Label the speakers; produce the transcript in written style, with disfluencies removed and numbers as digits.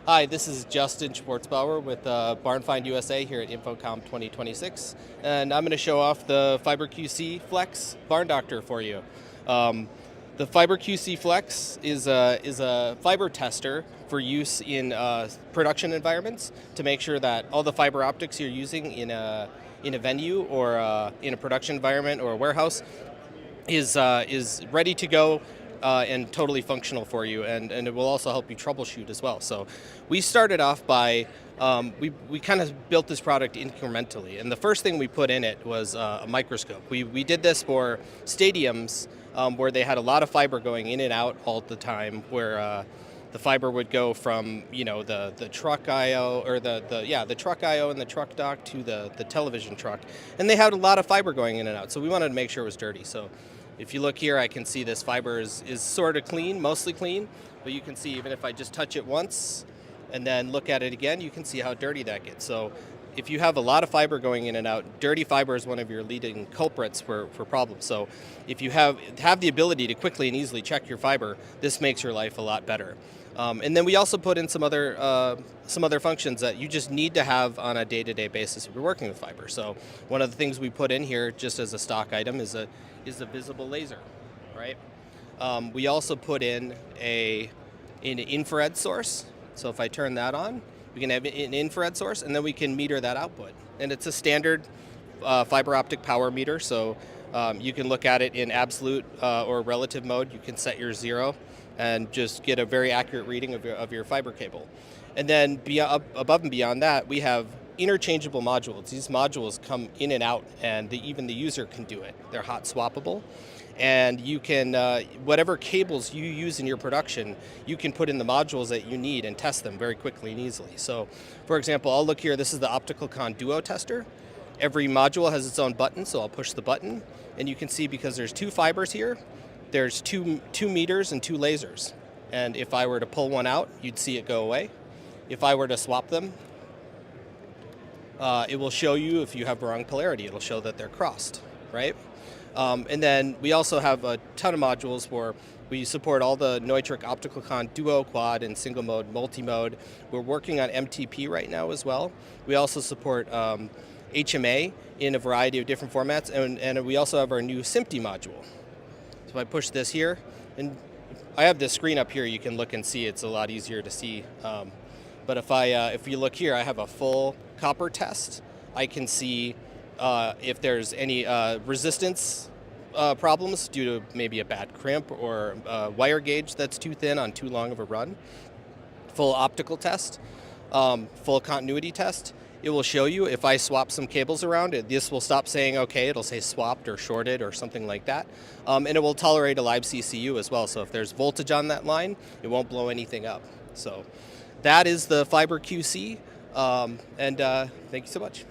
Speaker 1: Hi, this is Justin Schwartzbauer with Barnfind USA here at InfoComm 2026, and I'm going to show off the FiberQC Flex BarnDr for you. Um, the FiberQC Flex is a fiber tester for use in production environments to make sure that all the fiber optics you're using in a venue or in a production environment or a warehouse is ready to go and totally functional for you, and it will also help you troubleshoot as well. So we started off by we kind of built this product incrementally, and the first thing we put in it was a microscope. We did this for stadiums where they had a lot of fiber going in and out all the time, where the fiber would go from the truck IO or the truck IO and the truck dock to the television truck, and they had a lot of fiber going in and out. So we wanted to make sure it was dirty. So if you look here, I can see this fiber is sort of clean, mostly clean, but you can see even if I just touch it once and then look at it again, you can see how dirty that gets. So if you have a lot of fiber going in and out, dirty fiber is one of your leading culprits for problems. So if you have the ability to quickly and easily check your fiber, this makes your life a lot better. And then we also put in some other functions that you just need to have on a day-to-day basis if you're working with fiber. So one of the things we put in here, just as a stock item, is a visible laser, right? We also put in an infrared source. So if I turn that on, we can have an infrared source, and then we can meter that output. And it's a standard fiber optic power meter, so you can look at it in absolute or relative mode. You can set your 0 and just get a very accurate reading of your fiber cable. And then above and beyond that, we have interchangeable modules. These modules come in and out, and even the user can do it. They're hot swappable, and you can, whatever cables you use in your production, you can put in the modules that you need and test them very quickly and easily. So, for example, I'll look here, this is the OpticalCon Duo tester. Every module has its own button, so I'll push the button, and you can see because there's 2 fibers here, there's two meters and 2 lasers. And if I were to pull one out, you'd see it go away. If I were to swap them, it will show you if you have wrong polarity. It'll show that they're crossed, right? And then we also have a ton of modules where we support all the Neutrik OpticalCon Duo, Quad, and single mode, multi-mode. We're working on MTP right now as well. We also support HMA in a variety of different formats, and we also have our new SMPTE module. So if I push this here, and I have this screen up here, you can look and see. It's a lot easier to see. But if you look here, I have a full copper test. I can see if there's any resistance problems due to maybe a bad crimp or a wire gauge that's too thin on too long of a run. Full optical test, full continuity test. It will show you if I swap some cables around, this will stop saying okay, it'll say swapped or shorted or something like that. And it will tolerate a live CCU as well, so if there's voltage on that line, it won't blow anything up. So that is the FiberQC, and thank you so much.